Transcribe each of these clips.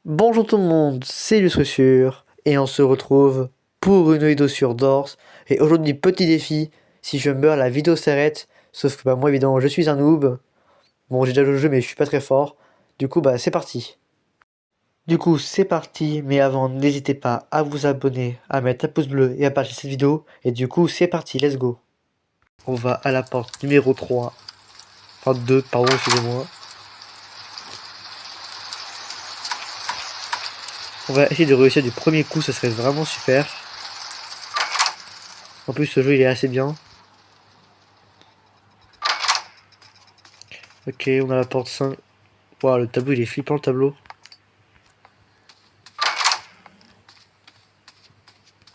Bonjour tout le monde, c'est Illustressure, et on se retrouve pour une vidéo sur Dors. Et aujourd'hui, petit défi, si je meurs, la vidéo s'arrête. Sauf que moi, évidemment, je suis un noob. Bon, j'ai déjà joué le jeu, mais je suis pas très fort. Du coup, c'est parti. C'est parti, mais avant, n'hésitez pas à vous abonner, à mettre un pouce bleu et à partager cette vidéo. Et du coup, c'est parti, let's go. On va à la porte numéro 3. Enfin, 2, pardon, excusez-moi. On va essayer de réussir du premier coup, ça serait vraiment super. En plus, ce jeu, il est assez bien. Ok, on a la porte 5. Waouh, le tableau, il est flippant, le tableau.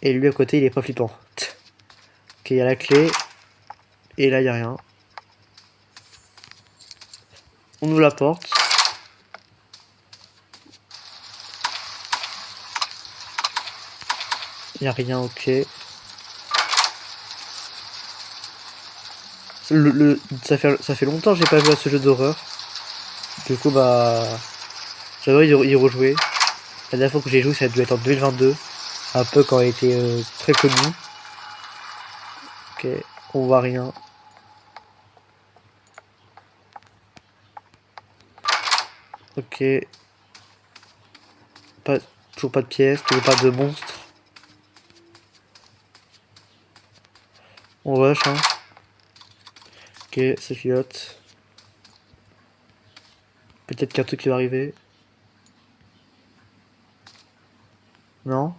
Et lui, à côté, il est pas flippant. Ok, il y a la clé. Et là, il y a rien. On ouvre la porte. Il y a rien, ok. Ça fait longtemps que j'ai pas joué à ce jeu d'horreur. Du coup, j'aimerais y rejouer. La dernière fois que j'ai joué, ça a dû être en 2022. Un peu quand il était très connu. Ok, on voit rien. Ok. Pas, toujours pas de pièces, toujours pas de monstres. On rush, hein. Ok, ça clignote. Peut-être qu'un truc qui va arriver. Non?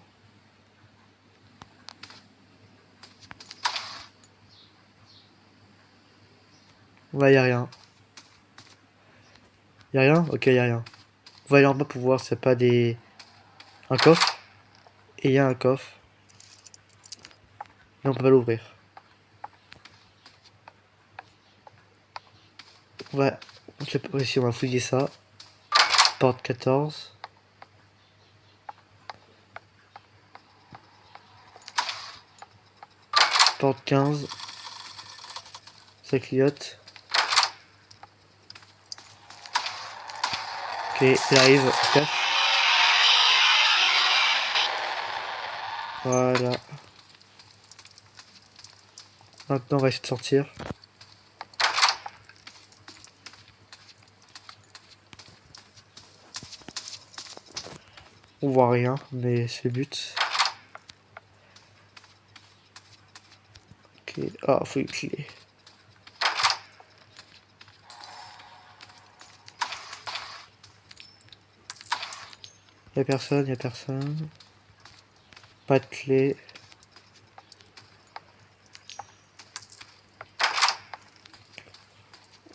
Ouais, y a rien. Y a rien? Ok, y a rien. On va aller en bas pour voir s'il n'y a pas des... un coffre. Et il y a un coffre. Mais on peut pas l'ouvrir. On va... Je sais pas si on va fouiller ça. Porte 14. Porte 15. Ça clignote. Ok, il arrive. On se cache. Voilà. Maintenant, on va essayer de sortir. On voit rien, mais c'est le but. Ok. Ah, faut une clé. Y'a personne, y'a personne. Pas de clé.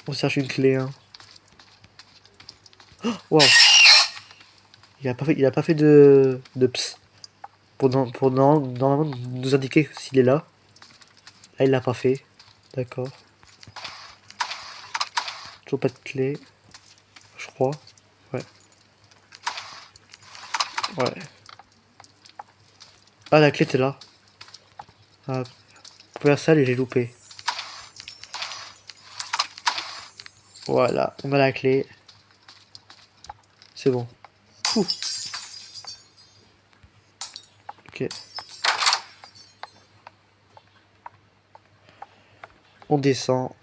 On cherche une clé, hein. Wow. Il a pas fait de ps. Normalement nous indiquer s'il est là. Là, il l'a pas fait. D'accord. Toujours pas de clé. Je crois. Ouais. Ouais. Ah, la clé était là. Ah, première salle et j'ai loupé. Voilà, on a la clé. C'est bon. Ouh. Ok. On descend.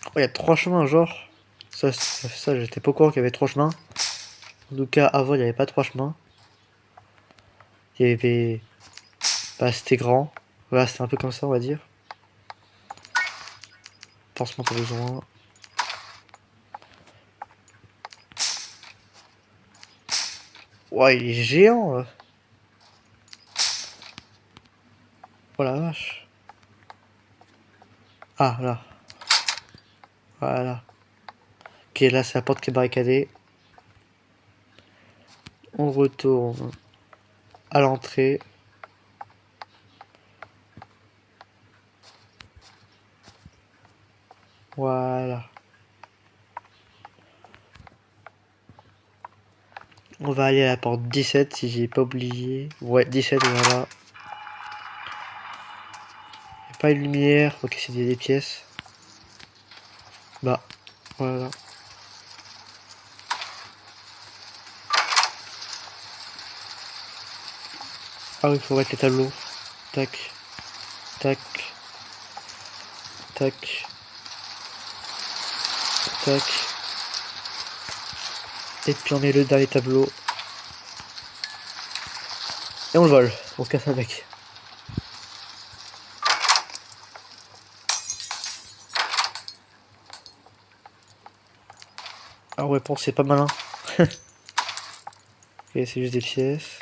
Oh, il y a 3 chemins, genre. Ça j'étais pas au courant qu'il y avait 3 chemins. En tout cas, avant, il n'y avait pas 3 chemins. Il y avait... c'était grand. Voilà, c'était un peu comme ça, on va dire. Forcément, pas besoin. Ouais, il est géant. Oh la vache. Ah, là. Voilà. Ok, là, c'est la porte qui est barricadée. On retourne à l'entrée. Voilà. On va aller à la porte 17 si j'ai pas oublié. Ouais, 17, voilà. Pas une lumière. Ok, c'est des pièces. Bah. Voilà. Ah oui, il faut mettre les tableaux. Tac, tac, tac, tac. Et puis on met le dernier tableau. Et on le vole. On se casse avec. Ah ouais, bon, c'est pas malin. Ok, c'est juste des pièces.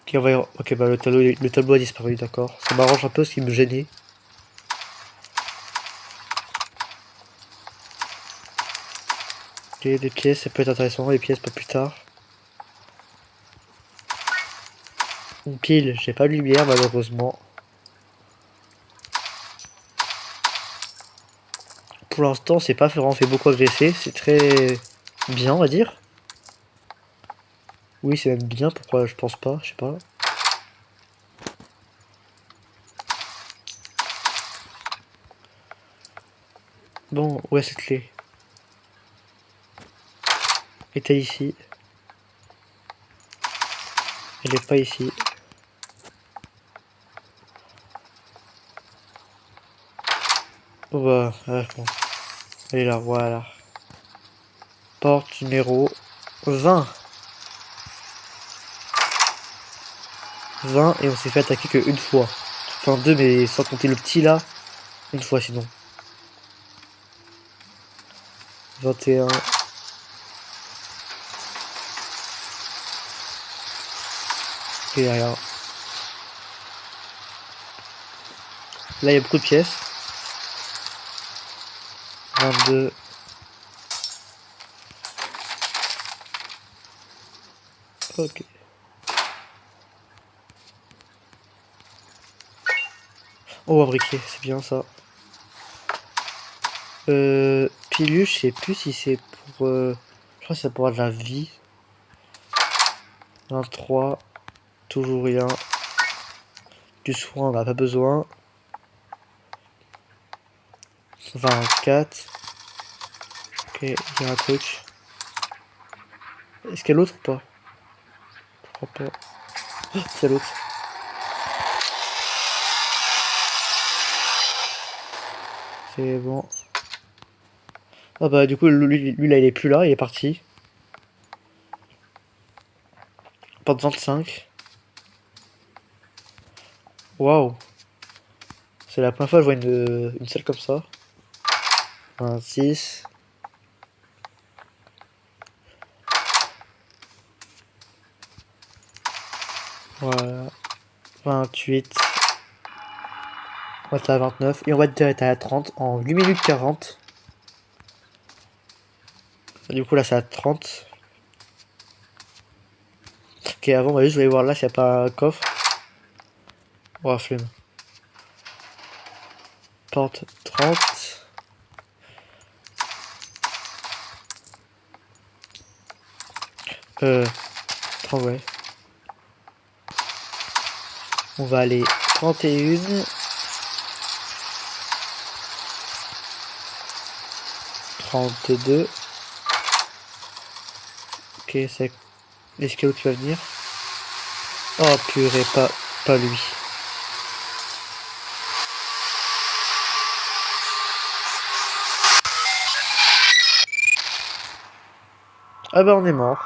Ok, on va ok, bah le tableau a disparu, d'accord. Ça m'arrange un peu ce qui me gênait. Ok, des pièces, ça peut être intéressant, des pièces pour plus tard. Une pile, j'ai pas de lumière malheureusement. Pour l'instant, c'est pas vraiment fait beaucoup agresser, c'est très bien, on va dire. Oui, c'est même bien, pourquoi je pense pas, je sais pas. Bon, où est cette clé? Est-elle ici? Elle est pas ici. Oh bah, ouais, bon. Elle est là, voilà. Porte numéro 20. 20 et on s'est fait attaquer que une fois. Enfin deux, mais sans compter le petit là. Une fois sinon. 21. Ok, y'a rien. Là, il y a beaucoup de pièces. 22. Ok. Oh, un briquet, c'est bien ça. Pilule, je sais plus si c'est pour... je crois que c'est pour de la vie. 23. Toujours rien. Du soin, on n'a pas besoin. 24. Ok, il y a un truc. Est-ce qu'il y a l'autre ou pas? Je crois pas. Oh, c'est l'autre. C'est bon. Ah bah du coup, lui là, il est plus là, il est parti. Porte 25. Waouh. C'est la première fois que je vois une salle comme ça. 26. Voilà. 28. On va être à 29. Et on va être à 30 en 8 minutes 40. Du coup là c'est à 30. Ok, avant on va juste aller voir là s'il n'y a pas un coffre. Oh flemme. Porte 30. 30 ouais. On va aller 31. 32. Ok, c'est l'escalot qui va venir. Oh purée, pas lui. Ah bah on est mort.